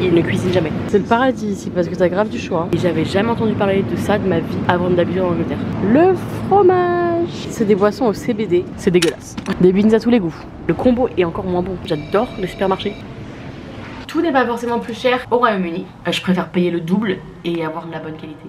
ils ne cuisinent jamais. C'est le paradis ici parce que t'as grave du choix. Et j'avais jamais entendu parler de ça de ma vie avant d'habiter en Angleterre. Le fromage, c'est des boissons au CBD, c'est dégueulasse. Des beans à tous les goûts. Le combo est encore moins bon. J'adore les supermarchés. Tout n'est pas forcément plus cher au Royaume-Uni. Je préfère payer le double et avoir de la bonne qualité.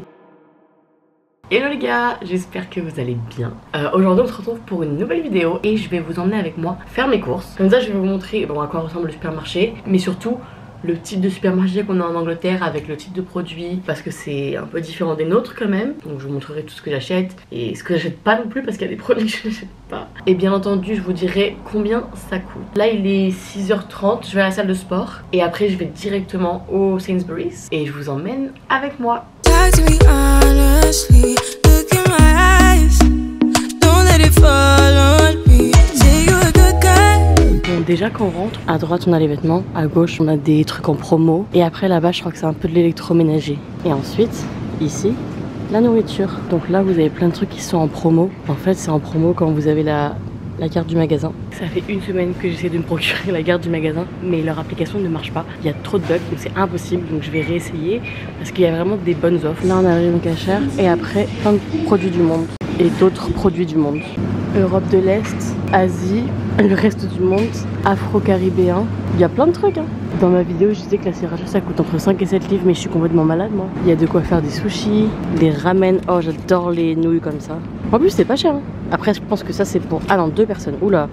Hello les gars, j'espère que vous allez bien. Aujourd'hui on se retrouve pour une nouvelle vidéo et je vais vous emmener avec moi faire mes courses. Comme ça je vais vous montrer à quoi ressemble le supermarché, mais surtout le type de supermarché qu'on a en Angleterre avec le type de produits, parce que c'est un peu différent des nôtres quand même. Donc je vous montrerai tout ce que j'achète et ce que j'achète pas non plus parce qu'il y a des produits que je n'achète pas. Et bien entendu je vous dirai combien ça coûte. Là il est 6h30, je vais à la salle de sport et après je vais directement au Sainsbury's et je vous emmène avec moi. Bon, déjà quand on rentre, à droite on a les vêtements, à gauche on a des trucs en promo et après là-bas je crois que c'est un peu de l'électroménager. Et ensuite, ici, la nourriture. Donc là vous avez plein de trucs qui sont en promo. En fait c'est en promo quand vous avez la carte du magasin. Ça fait une semaine que j'essaie de me procurer la carte du magasin mais leur application ne marche pas. Il y a trop de bugs donc c'est impossible, donc je vais réessayer parce qu'il y a vraiment des bonnes offres. Là on a rayon cachère et après plein de produits du monde et d'autres produits du monde. Europe de l'Est, Asie, le reste du monde, afro-caribéen. Il y a plein de trucs hein. Dans ma vidéo je disais que la sriracha ça coûte entre 5 et 7 livres mais je suis complètement malade moi. Il y a de quoi faire des sushis, des ramen, oh j'adore les nouilles comme ça. En plus c'est pas cher hein. Après je pense que ça c'est pour, ah non 2 personnes, oula,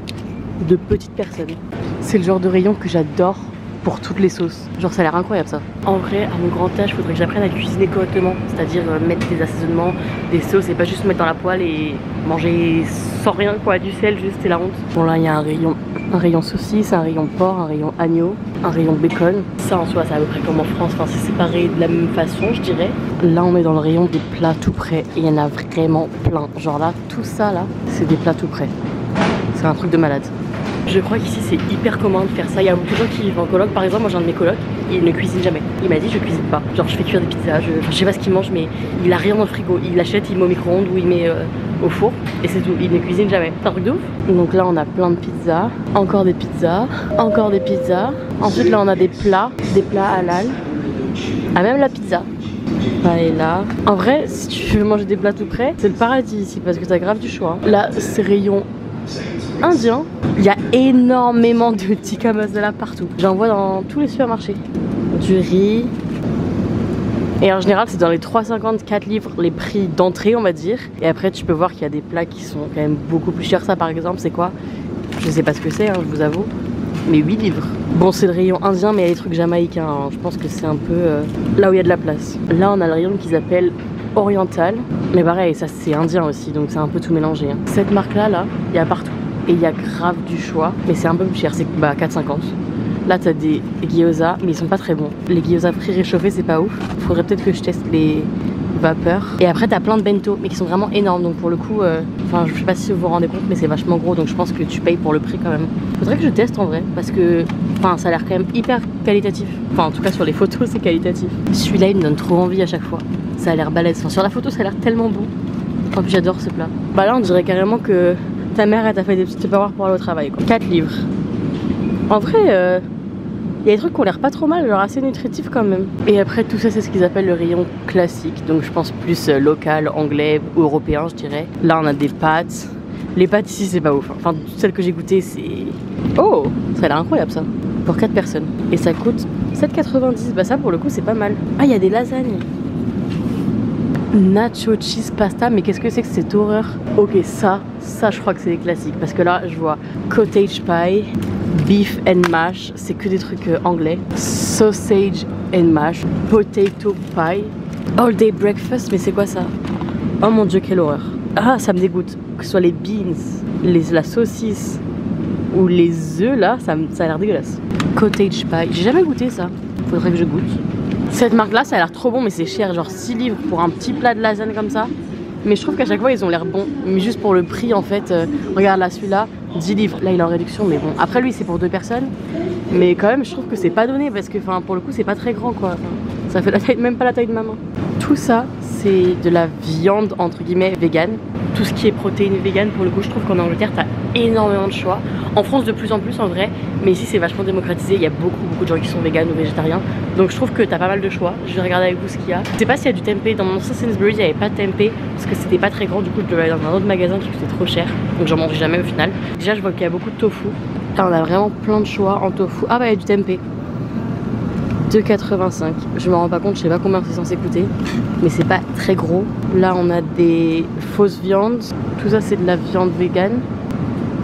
2 petites personnes. C'est le genre de rayon que j'adore pour toutes les sauces. Genre ça a l'air incroyable ça. En vrai à mon grand âge faudrait que j'apprenne à cuisiner correctement. C'est-à-dire mettre des assaisonnements, des sauces et pas juste mettre dans la poêle et manger sans rien quoi, du sel juste, c'est la honte. Bon là il y a un rayon saucisse, un rayon porc, un rayon agneau, un rayon bacon. Ça en soi c'est à peu près comme en France, enfin c'est séparé de la même façon je dirais. Là on est dans le rayon des plats tout prêts et il y en a vraiment plein. Genre là tout ça là c'est des plats tout prêts. C'est un truc de malade. Je crois qu'ici c'est hyper commun de faire ça. Il y a beaucoup de gens qui vivent en coloc. Par exemple moi j'ai un de mes colocs, il ne cuisine jamais. Il m'a dit je cuisine pas. Genre je fais cuire des pizzas, je sais pas ce qu'il mange mais il a rien dans le frigo. Il l'achète, il met au micro-ondes ou il met au four et c'est tout. Il ne cuisine jamais. C'est un truc de ouf. Donc là on a plein de pizzas, encore des pizzas, encore des pizzas. Ensuite là on a des plats halal. Ah même la pizza. Paella. En vrai si tu veux manger des plats tout prêts, c'est le paradis ici parce que t'as grave du choix. Là c'est rayon indien. Il y a énormément de tikka masala partout. J'en vois dans tous les supermarchés. Du riz. Et en général c'est dans les 3,54 livres les prix d'entrée on va dire. Et après tu peux voir qu'il y a des plats qui sont quand même beaucoup plus chers. Ça par exemple c'est quoi? Je sais pas ce que c'est hein, je vous avoue. Mais 8 livres. Bon c'est le rayon indien mais il y a des trucs jamaïcains hein. Je pense que c'est un peu là où il y a de la place. Là on a le rayon qu'ils appellent oriental. Mais pareil ça c'est indien aussi donc c'est un peu tout mélangé hein. Cette marque là il y a partout. Et il y a grave du choix, mais c'est un peu plus cher, c'est 4,50. Là t'as des gyoza, mais ils sont pas très bons. Les gyoza pré-réchauffés c'est pas ouf. Faudrait peut-être que je teste les vapeurs. Et après t'as plein de bento, mais qui sont vraiment énormes. Donc pour le coup, enfin je sais pas si vous vous rendez compte, mais c'est vachement gros. Donc je pense que tu payes pour le prix quand même. Faudrait que je teste en vrai, parce que enfin ça a l'air quand même hyper qualitatif. Enfin en tout cas sur les photos c'est qualitatif. Celui-là il me donne trop envie à chaque fois. Ça a l'air balèze. Enfin, sur la photo ça a l'air tellement bon. En plus j'adore ce plat. Bah là on dirait carrément que ta mère elle t'a fait des petites tupperwares pour aller au travail quoi. 4 livres. En vrai y a des trucs qui ont l'air pas trop mal, genre assez nutritifs quand même. Et après tout ça c'est ce qu'ils appellent le rayon classique. Donc je pense plus local, anglais ou européen je dirais. Là on a des pâtes. Les pâtes ici c'est pas ouf. Enfin celles que j'ai goûtées c'est... Oh ça a l'air incroyable ça. Pour 4 personnes. Et ça coûte 7,90. Bah ça pour le coup c'est pas mal. Ah il y a des lasagnes. Nacho cheese pasta, mais qu'est-ce que c'est que cette horreur? Ok ça je crois que c'est des classiques parce que là je vois cottage pie, beef and mash, c'est que des trucs anglais, sausage and mash, potato pie, all day breakfast, mais c'est quoi ça? Oh mon dieu quelle horreur. Ah ça me dégoûte, que ce soit les beans, la saucisse ou les œufs là, ça a l'air dégueulasse. Cottage pie, j'ai jamais goûté ça, faudrait que je goûte. Cette marque là ça a l'air trop bon mais c'est cher, genre 6 livres pour un petit plat de lasagne comme ça. Mais je trouve qu'à chaque fois ils ont l'air bons. Mais juste pour le prix en fait, regarde là celui-là, 10 livres. Là il est en réduction mais bon. Après lui c'est pour 2 personnes. Mais quand même je trouve que c'est pas donné parce que pour le coup c'est pas très grand quoi. Ça fait la taille, même pas la taille de ma main. Tout ça c'est de la viande entre guillemets vegan. Tout ce qui est protéines vegan pour le coup je trouve qu'en Angleterre t'as énormément de choix. En France de plus en plus en vrai, mais ici c'est vachement démocratisé, il y a beaucoup de gens qui sont véganes ou végétariens. Donc je trouve que t'as pas mal de choix. Je vais regarder avec vous ce qu'il y a. Je sais pas s'il y a du tempeh, dans mon ancien Sainsbury's il n'y avait pas de tempeh parce que c'était pas très grand, du coup je devais aller dans un autre magasin qui coûtait trop cher. Donc j'en mange jamais au final. Déjà je vois qu'il y a beaucoup de tofu. Là on a vraiment plein de choix en tofu. Ah bah il y a du tempeh. 2,85. Je me rends pas compte, je sais pas combien c'est censé coûter, mais c'est pas très gros. Là on a des fausses viandes, tout ça c'est de la viande végane.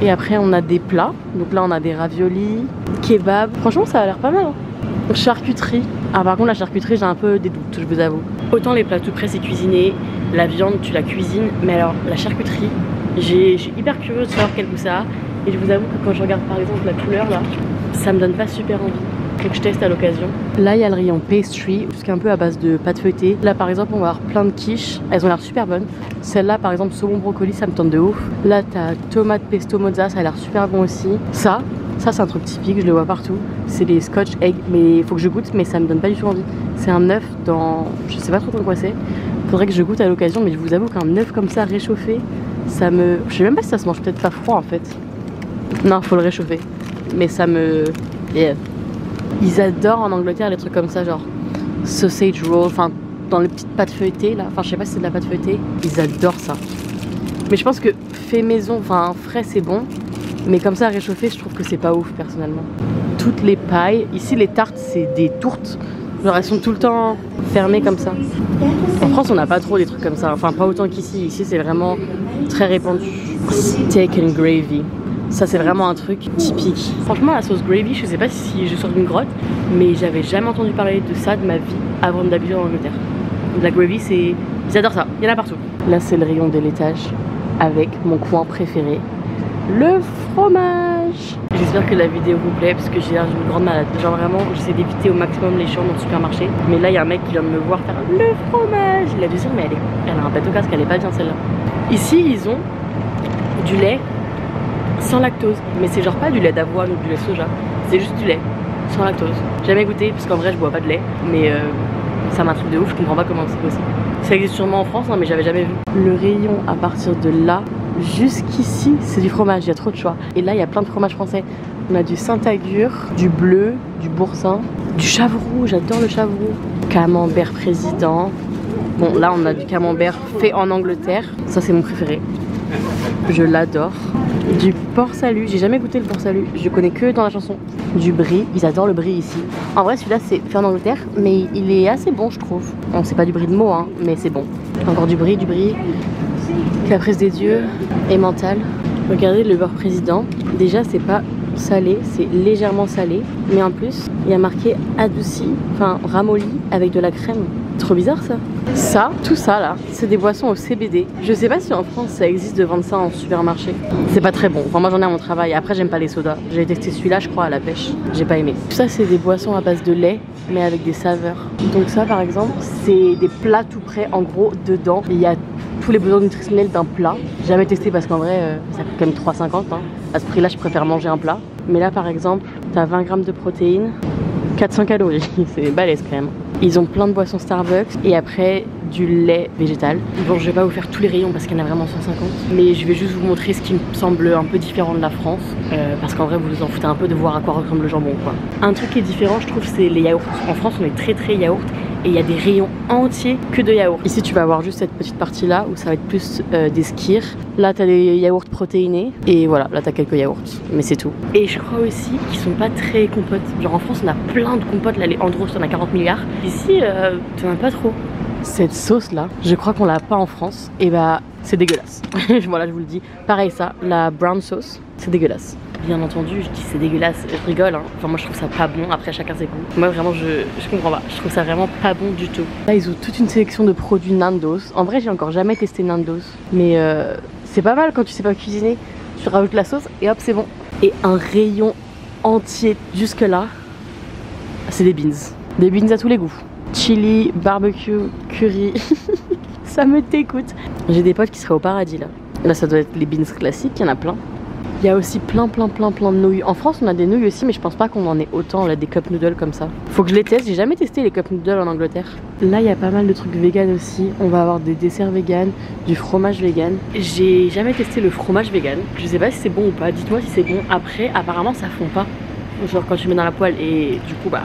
Et après on a des plats, donc là on a des raviolis, kebab. Franchement ça a l'air pas mal hein. Charcuterie. Ah par contre la charcuterie j'ai un peu des doutes, je vous avoue. Autant les plats tout prêts c'est cuisiné, la viande tu la cuisines, mais alors la charcuterie, j'ai hyper curieuse de savoir quel goût ça a. Et je vous avoue que quand je regarde par exemple la couleur là, ça me donne pas super envie. Que je teste à l'occasion. Là il y a le rayon pastry, tout ce qui est un peu à base de pâte feuilletée. Là par exemple on va avoir plein de quiches, elles ont l'air super bonnes. Celle-là par exemple saumon brocoli, ça me tente de ouf. Là t'as tomate pesto mozza, ça a l'air super bon aussi. Ça c'est un truc typique, je le vois partout. C'est les scotch eggs, mais il faut que je goûte, mais ça me donne pas du tout envie. C'est un œuf dans, je sais pas trop quoi c'est. Faudrait que je goûte à l'occasion, mais je vous avoue qu'un œuf comme ça réchauffé, ça me, je sais même pas si ça se mange peut-être pas froid en fait. Non, faut le réchauffer, mais ça me, yeah. Ils adorent en Angleterre les trucs comme ça, genre sausage roll, enfin dans les petites pâtes feuilletées là, enfin je sais pas si c'est de la pâte feuilletée, ils adorent ça. Mais je pense que fait maison, enfin frais c'est bon, mais comme ça réchauffé je trouve que c'est pas ouf personnellement. Toutes les pailles, ici les tartes c'est des tourtes, genre elles sont tout le temps fermées comme ça. En France on n'a pas trop des trucs comme ça, enfin pas autant qu'ici, ici c'est vraiment très répandu. Steak and gravy. Ça c'est vraiment un truc typique. Franchement la sauce gravy, je sais pas si je sors d'une grotte, mais j'avais jamais entendu parler de ça de ma vie avant d'habiter en Angleterre. La gravy c'est, ils adorent ça, il y en a partout. Là c'est le rayon de laitage avec mon coin préféré, le fromage. J'espère que la vidéo vous plaît parce que j'ai l'air d'une grande malade. Genre vraiment j'essaie d'éviter au maximum les chiants dans le supermarché. Mais là il y a un mec qui vient de me voir faire le fromage. Il a dû dire mais elle a un bête au casque, elle est pas bien celle-là. Ici ils ont du lait sans lactose, mais c'est genre pas du lait d'avoine ou du lait soja, c'est juste du lait sans lactose. Jamais goûté parce qu'en vrai je bois pas de lait, mais ça m'intrigue de ouf, je comprends pas comment c'est possible. Ça existe sûrement en France hein, mais j'avais jamais vu. Le rayon à partir de là jusqu'ici c'est du fromage, il y a trop de choix. Et là il y a plein de fromages français. On a du Saint-Agur, du bleu, du boursin, du Chavroux, j'adore le Chavroux, camembert président. Bon là on a du camembert fait en Angleterre, ça c'est mon préféré, je l'adore. Du porc salut, j'ai jamais goûté le porc salut, je connais que dans la chanson. Du brie, ils adorent le brie ici. En vrai celui-là c'est fait en Angleterre, mais il est assez bon je trouve. Bon c'est pas du brie de Meaux hein, mais c'est bon. Encore du brie, caprice des dieux, emmental. Regardez le beurre président, déjà c'est pas salé, c'est légèrement salé, mais en plus il y a marqué adouci, enfin ramolli avec de la crème. Trop bizarre ça. Ça, tout ça là, c'est des boissons au CBD. Je sais pas si en France ça existe de vendre ça en supermarché. C'est pas très bon, enfin moi j'en ai à mon travail. Après j'aime pas les sodas, j'ai testé celui-là je crois à la pêche, j'ai pas aimé. Tout ça c'est des boissons à base de lait mais avec des saveurs. Donc ça par exemple c'est des plats tout prêts, en gros dedans il y a tous les besoins nutritionnels d'un plat. J'ai jamais testé parce qu'en vrai ça coûte quand même 3,50 hein. À ce prix là je préfère manger un plat. Mais là par exemple t'as 20 grammes de protéines, 400 calories, c'est balèze quand même. Ils ont plein de boissons Starbucks et après du lait végétal. Bon je vais pas vous faire tous les rayons parce qu'il y en a vraiment 150, mais je vais juste vous montrer ce qui me semble un peu différent de la France, parce qu'en vrai vous vous en foutez un peu de voir à quoi ressemble le jambon quoi. Un truc qui est différent je trouve c'est les yaourts. En France on est très yaourt et il y a des rayons entiers que de yaourts. Ici tu vas avoir juste cette petite partie là où ça va être plus des skyrs. Là t'as des yaourts protéinés et voilà, là t'as quelques yaourts, mais c'est tout. Et je crois aussi qu'ils sont pas très compotes. Genre en France on a plein de compotes, là les Andros on a 40 milliards. Ici t'en as pas trop. Cette sauce là, je crois qu'on l'a pas en France, et bah c'est dégueulasse. Voilà je vous le dis. Pareil ça, la brown sauce, c'est dégueulasse. Bien entendu, je dis c'est dégueulasse, je rigole hein. Enfin moi je trouve ça pas bon, après chacun ses goûts. Moi vraiment je comprends pas, je trouve ça vraiment pas bon du tout. Là ils ont toute une sélection de produits Nandos. En vrai j'ai encore jamais testé Nandos, mais c'est pas mal quand tu sais pas cuisiner. Tu rajoutes la sauce et hop c'est bon. Et un rayon entier jusque là, c'est des beans. Des beans à tous les goûts. Chili, barbecue, curry, ça me dégoûte. J'ai des potes qui seraient au paradis là. Là ça doit être les beans classiques, il y en a plein. Il y a aussi plein de nouilles. En France on a des nouilles aussi mais je pense pas qu'on en ait autant, on a des cup noodles comme ça. Faut que je les teste, j'ai jamais testé les cup noodles en Angleterre. Là il y a pas mal de trucs vegan aussi, on va avoir des desserts vegan, du fromage vegan. J'ai jamais testé le fromage vegan, je sais pas si c'est bon ou pas, dites-moi si c'est bon. Après apparemment ça fond pas, genre quand tu mets dans la poêle et du coup bah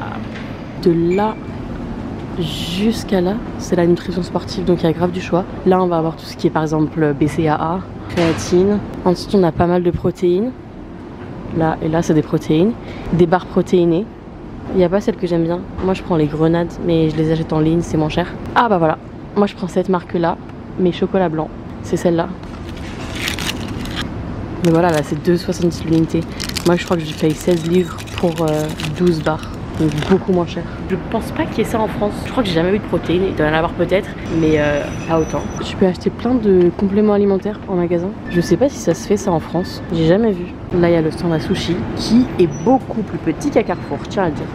de là jusqu'à là c'est la nutrition sportive donc il y a grave du choix. Là on va avoir tout ce qui est par exemple BCAA, créatine. Ensuite on a pas mal de protéines. Là et là c'est des protéines. Des barres protéinées. Il n'y a pas celle que j'aime bien. Moi je prends les grenades mais je les achète en ligne, c'est moins cher. Ah bah voilà. Moi je prends cette marque là. Mais chocolat blanc. C'est celle-là. Mais voilà là c'est 2,70 l'unité. Moi je crois que je paye 16 livres pour 12 barres. Donc beaucoup moins cher. Je pense pas qu'il y ait ça en France. Je crois que j'ai jamais eu de protéines. Il doit y en avoir peut-être, mais pas autant. Tu peux acheter plein de compléments alimentaires en magasin. Je sais pas si ça se fait ça en France. J'ai jamais vu. Là il y a le stand à sushi qui est beaucoup plus petit qu'à Carrefour, tiens à le dire.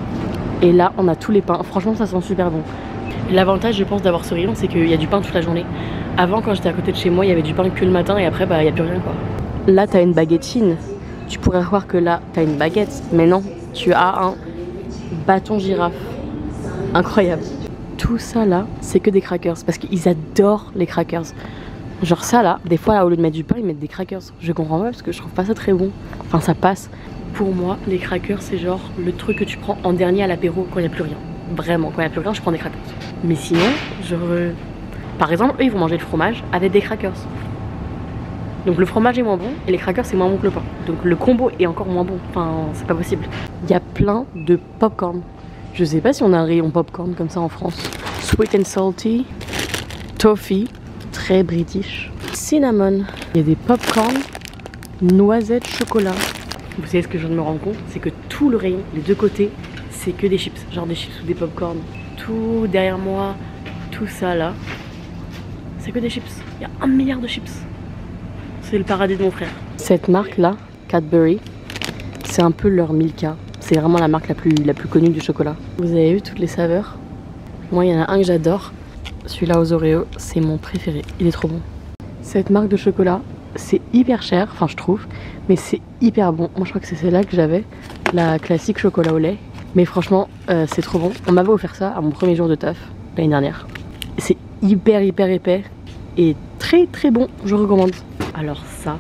Et là on a tous les pains. Franchement ça sent super bon. L'avantage je pense d'avoir ce rayon c'est qu'il y a du pain toute la journée. Avant quand j'étais à côté de chez moi il y avait du pain que le matin et après bah il y a plus rien quoi. Là t'as une baguettine. Tu pourrais croire que là t'as une baguette, mais non, tu as un bâton girafe. Incroyable. Tout ça là, c'est que des crackers parce qu'ils adorent les crackers. Genre ça là, des fois là, au lieu de mettre du pain, ils mettent des crackers. Je comprends pas parce que je trouve pas ça très bon. Enfin ça passe. Pour moi, les crackers c'est genre le truc que tu prends en dernier à l'apéro quand il n'y a plus rien. Vraiment, quand il n'y a plus rien, je prends des crackers. Mais sinon, genre par exemple, eux ils vont manger le fromage avec des crackers. Donc le fromage est moins bon et les crackers c'est moins bon que le pain. Donc le combo est encore moins bon. Enfin, c'est pas possible. Il y a plein de popcorn. Je sais pas si on a un rayon popcorn comme ça en France. Sweet and salty, toffee, très british. Cinnamon. Il y a des popcorn, noisettes, chocolat. Vous savez ce que je viens de me rendre compte, c'est que tout le rayon, les deux côtés, c'est que des chips. Genre des chips ou des popcorn. Tout derrière moi, tout ça là, c'est que des chips. Il y a 1 milliard de chips. C'est le paradis de mon frère. Cette marque là, Cadbury, c'est un peu leur Milka. C'est vraiment la marque la plus connue du chocolat. Vous avez vu toutes les saveurs? Moi il y en a un que j'adore. Celui-là aux Oreos, c'est mon préféré. Il est trop bon. Cette marque de chocolat, c'est hyper cher, enfin je trouve, mais c'est hyper bon. Moi je crois que c'est celle-là que j'avais, la classique chocolat au lait. Mais franchement, c'est trop bon. On m'avait offert ça à mon premier jour de taf l'année dernière. C'est hyper épais et très bon. Je recommande. Alors ça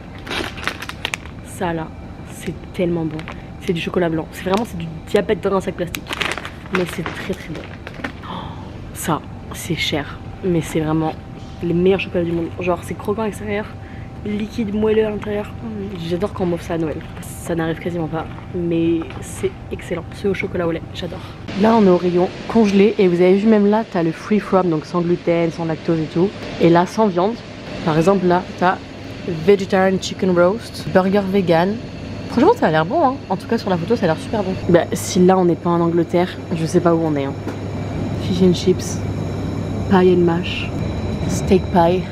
là, c'est tellement bon. C'est du chocolat blanc. C'est vraiment du diabète dans un sac plastique. Mais c'est très bon. Oh, ça, c'est cher. Mais c'est vraiment les meilleurs chocolats du monde. Genre c'est croquant à l'extérieur, liquide moelleux à l'intérieur. J'adore quand on m'offre ça à Noël. Ça n'arrive quasiment pas. Mais c'est excellent. Ceux au chocolat au lait, j'adore. Là on est au rayon congelé. Et vous avez vu même là, t'as le free from, donc sans gluten, sans lactose et tout. Et là sans viande. Par exemple là, t'as vegetarian chicken roast, burger vegan. Franchement ça a l'air bon hein. En tout cas sur la photo ça a l'air super bon. Bah si là on n'est pas en Angleterre, je sais pas où on est hein. Fish and chips, pie and mash, steak pie,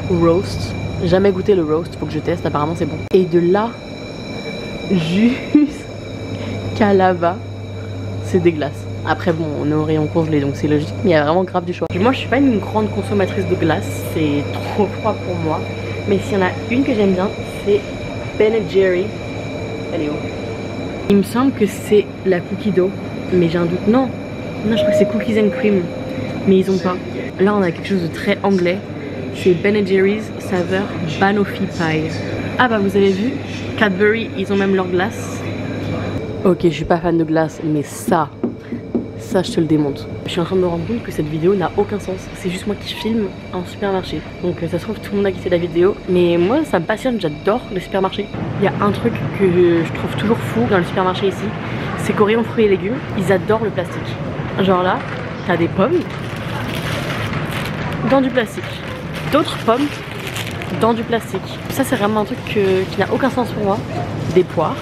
roast. Jamais goûté le roast, faut que je teste, apparemment c'est bon. Et de là jusqu'à là-bas, c'est des glaces. Après bon, on est au rayon congelé donc c'est logique, mais il y a vraiment grave du choix. Moi je suis pas une grande consommatrice de glace, c'est trop froid pour moi. Mais s'il y en a une que j'aime bien, c'est Ben & Jerry. Elle est où? Il me semble que c'est la cookie dough, mais j'ai un doute. Non, je crois que c'est cookies and cream, mais ils ont pas. Là on a quelque chose de très anglais. C'est Ben & Jerry's saveur banoffee pie. Ah bah vous avez vu, Cadbury, ils ont même leur glace. Ok, je suis pas fan de glace, mais ça je te le démonte. Je suis en train de me rendre compte que cette vidéo n'a aucun sens. C'est juste moi qui filme un supermarché. Donc ça se trouve tout le monde a quitté la vidéo. Mais moi ça me passionne, j'adore les supermarchés. Il y a un truc que je trouve toujours fou dans le supermarché ici. C'est qu'au rayon fruits et légumes, ils adorent le plastique. Genre là, t'as des pommes dans du plastique. D'autres pommes dans du plastique. Ça c'est vraiment un truc qui n'a aucun sens pour moi. Des poires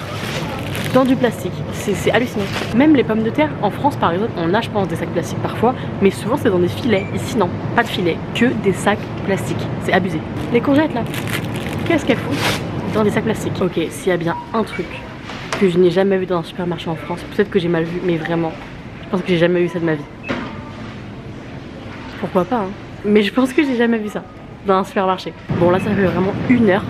dans du plastique, c'est hallucinant. Même les pommes de terre, en France par exemple, on a je pense des sacs plastiques parfois, mais souvent c'est dans des filets. Ici non, pas de filets, que des sacs plastiques. C'est abusé. Les courgettes là, qu'est-ce qu'elles font dans des sacs plastiques? Ok, s'il y a bien un truc que je n'ai jamais vu dans un supermarché en France, peut-être que j'ai mal vu, mais vraiment, je pense que j'ai jamais vu ça de ma vie. Pourquoi pas hein? Mais je pense que j'ai jamais vu ça dans un supermarché. Bon là ça fait vraiment 1 heure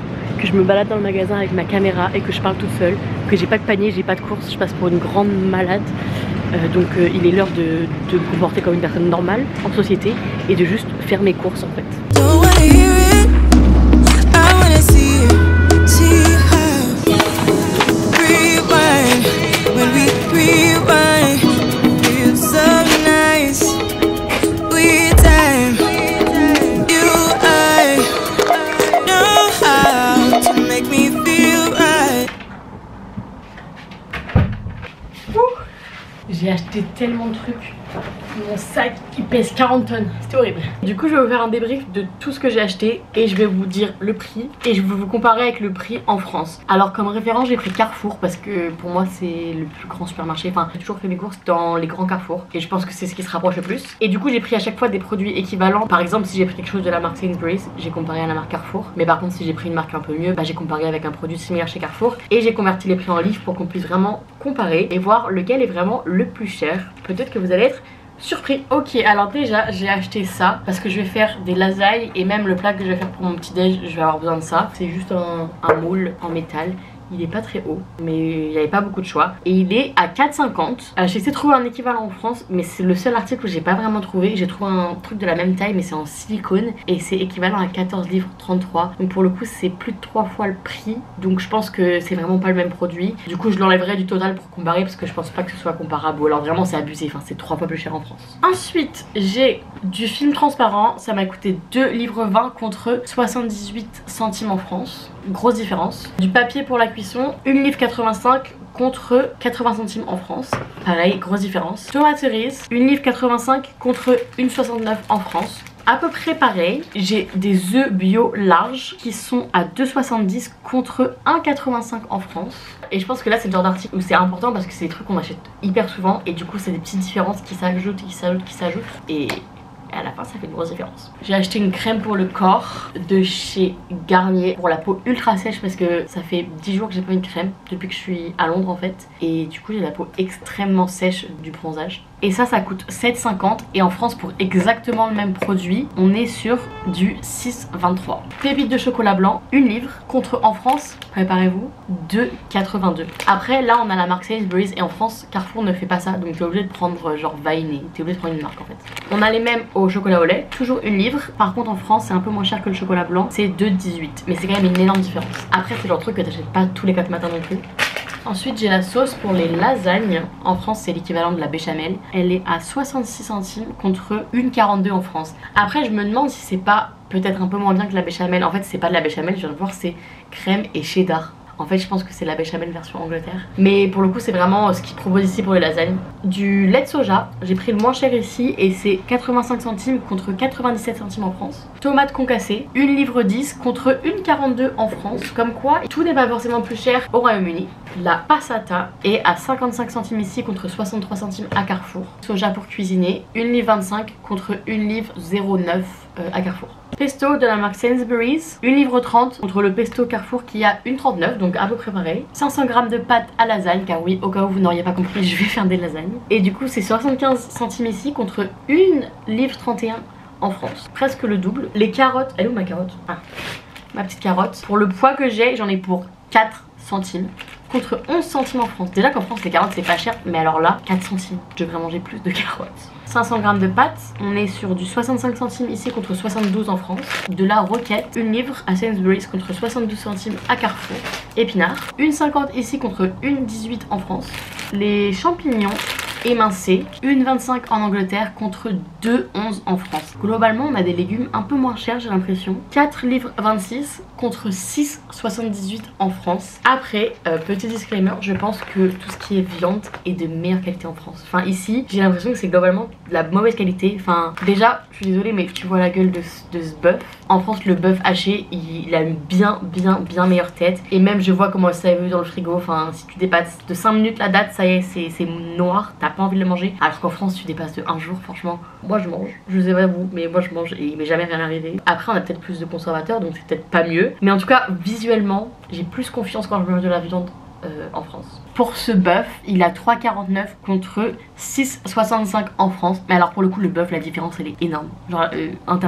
que je me balade dans le magasin avec ma caméra et que je parle toute seule, que j'ai pas de panier, j'ai pas de course, je passe pour une grande malade. Donc il est l'heure de me comporter comme une personne normale en société et de juste faire mes courses en fait. J'ai acheté tellement de trucs. Mon sac il pèse 40 tonnes, c'était horrible. Du coup je vais vous faire un débrief de tout ce que j'ai acheté et je vais vous dire le prix et je vais vous comparer avec le prix en France. Alors comme référence j'ai pris Carrefour parce que pour moi c'est le plus grand supermarché. Enfin j'ai toujours fait mes courses dans les grands Carrefour et je pense que c'est ce qui se rapproche le plus. Et du coup j'ai pris à chaque fois des produits équivalents. Par exemple si j'ai pris quelque chose de la marque Sainsbury's, j'ai comparé à la marque Carrefour. Mais par contre si j'ai pris une marque un peu mieux, bah, j'ai comparé avec un produit similaire chez Carrefour. Et j'ai converti les prix en livres pour qu'on puisse vraiment comparer et voir lequel est vraiment le plus cher. Peut-être que vous allez être surpris. Ok, alors déjà j'ai acheté ça parce que je vais faire des lasagnes et même le plat que je vais faire pour mon petit déj, je vais avoir besoin de ça. C'est juste un moule en métal. Il est pas très haut, mais il n'y avait pas beaucoup de choix. Et il est à 4,50. J'ai essayé de trouver un équivalent en France, mais c'est le seul article que j'ai pas vraiment trouvé. J'ai trouvé un truc de la même taille, mais c'est en silicone. Et c'est équivalent à 14 livres 33. Donc pour le coup, c'est plus de 3 fois le prix. Donc je pense que c'est vraiment pas le même produit. Du coup, je l'enlèverai du total pour comparer parce que je pense pas que ce soit comparable. Ou alors vraiment, c'est abusé. Enfin, c'est 3 fois plus cher en France. Ensuite, j'ai du film transparent. Ça m'a coûté 2 livres 20 contre 78 centimes en France. Grosse différence. Du papier pour la cuisson, 1 livre 85 contre 80 centimes en France. Pareil, grosse différence. Tomate cerise, 1 livre 85 contre 1,69 en France. À peu près pareil. J'ai des œufs bio larges qui sont à 2,70 contre 1,85 en France. Et je pense que là c'est le genre d'article où c'est important parce que c'est des trucs qu'on achète hyper souvent et du coup c'est des petites différences qui s'ajoutent, qui s'ajoutent, qui s'ajoutent et à la fin ça fait une grosse différence. J'ai acheté une crème pour le corps de chez Garnier pour la peau ultra sèche parce que ça fait 10 jours que j'ai pas une crème depuis que je suis à Londres en fait. Et du coup j'ai la peau extrêmement sèche du bronzage. Et ça coûte 7,50 et en France pour exactement le même produit on est sur du 6,23. Pépites de chocolat blanc, 1 livre contre en France, préparez-vous, 2,82. Après là on a la marque Sainsbury's et en France Carrefour ne fait pas ça donc t'es obligé de prendre genre Vine, t'es obligé de prendre une marque en fait. On a les mêmes au chocolat au lait, toujours 1 livre. Par contre en France c'est un peu moins cher que le chocolat blanc, c'est 2,18 mais c'est quand même une énorme différence. Après c'est le genre de truc que t'achètes pas tous les 4 matins non plus. Ensuite j'ai la sauce pour les lasagnes. En France c'est l'équivalent de la béchamel. Elle est à 66 centimes contre 1,42 en France. Après je me demande si c'est pas peut-être un peu moins bien que la béchamel. En fait c'est pas de la béchamel, je viens de voir, c'est crème et cheddar. En fait je pense que c'est la béchamel version Angleterre. Mais pour le coup c'est vraiment ce qu'ils proposent ici pour les lasagnes. Du lait de soja, j'ai pris le moins cher ici et c'est 85 centimes contre 97 centimes en France. Tomates concassées, 1 livre 10 contre 1,42 en France. Comme quoi tout n'est pas forcément plus cher au Royaume-Uni. La passata est à 55 centimes ici contre 63 centimes à Carrefour. Soja pour cuisiner, 1 livre 25 contre 1 livre 09 à Carrefour. Pesto de la marque Sainsbury's, 1 livre 30 contre le pesto Carrefour qui a 1,39 donc à peu près pareil. 500 g de pâte à lasagne car oui au cas où vous n'auriez pas compris je vais faire des lasagnes. Et du coup c'est 75 centimes ici contre 1 livre 31 en France. Presque le double. Les carottes, elle est où ma carotte? Ah, ma petite carotte. Pour le poids que j'ai j'en ai pour 4 centimes contre 11 centimes en France. Déjà qu'en France les carottes c'est pas cher mais alors là 4 centimes. Je devrais manger plus de carottes. 500 g de pâtes, on est sur du 65 centimes ici contre 72 en France. De la roquette, 1 livre à Sainsbury's contre 72 centimes à Carrefour. Épinards, 1,50 ici contre 1,18 en France. Les champignons émincés, 1,25 en Angleterre contre 2,11 en France. Globalement on a des légumes un peu moins chers j'ai l'impression. 4 livres 26 contre 6,78 en France. Après, petit disclaimer, je pense que tout ce qui est viande est de meilleure qualité en France. Enfin ici j'ai l'impression que c'est globalement de la mauvaise qualité. Enfin déjà je suis désolée mais tu vois la gueule de ce bœuf. En France le bœuf haché il a une bien meilleure tête. Et même je vois comment ça évolue dans le frigo. Enfin si tu dépasses de 5 minutes la date ça y est c'est noir. T'as pas envie de le manger. Alors qu'en France tu dépasses de 1 jour franchement. Moi je mange. Je sais pas vous mais moi je mange et il m'est jamais rien arrivé. Après on a peut-être plus de conservateurs donc c'est peut-être pas mieux. Mais en tout cas visuellement j'ai plus confiance quand je mange de la viande en France. Pour ce bœuf, il a 3,49 contre 6,65 en France. Mais alors pour le coup le bœuf, la différence elle est énorme. Genre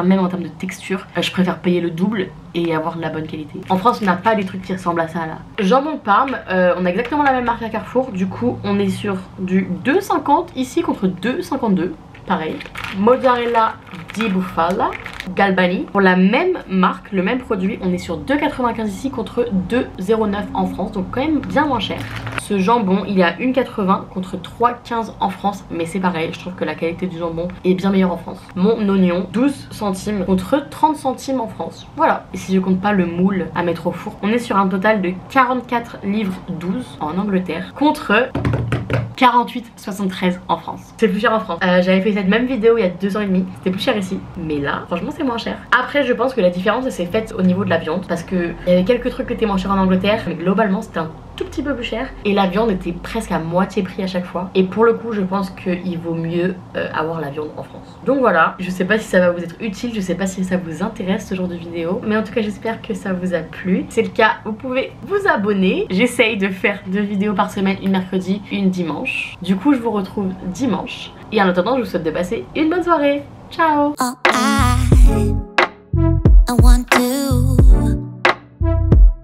même en termes de texture, je préfère payer le double et avoir de la bonne qualité. En France on n'a pas des trucs qui ressemblent à ça là. Jambon Parme, on a exactement la même marque à Carrefour. Du coup on est sur du 2,50 ici contre 2,52. Pareil. Mozzarella di Bufala, Galbani. Pour la même marque, le même produit, on est sur 2,95 ici contre 2,09 en France. Donc quand même bien moins cher. Ce jambon, il est à 1,80 contre 3,15 en France. Mais c'est pareil, je trouve que la qualité du jambon est bien meilleure en France. Mon oignon, 12 centimes contre 30 centimes en France. Voilà. Et si je compte pas le moule à mettre au four, on est sur un total de 44 livres 12 en Angleterre contre 48,73 en France. C'est plus cher en France. J'avais fait cette même vidéo il y a 2 ans et demi. C'était plus cher ici. Mais là, franchement, c'est moins cher. Après, je pense que la différence, s'est faite au niveau de la viande. Parce que il y avait quelques trucs qui étaient moins chers en Angleterre. Mais globalement, c'était un tout petit peu plus cher. Et la viande était presque à moitié prix à chaque fois. Et pour le coup, je pense qu'il vaut mieux avoir la viande en France. Donc voilà. Je sais pas si ça va vous être utile. Je sais pas si ça vous intéresse ce genre de vidéo. Mais en tout cas, j'espère que ça vous a plu. Si c'est le cas, vous pouvez vous abonner. J'essaye de faire 2 vidéos par semaine. Une mercredi, une dimanche. Du coup je vous retrouve dimanche. Et en attendant je vous souhaite de passer une bonne soirée. Ciao. I want to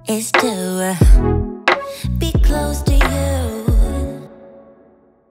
is to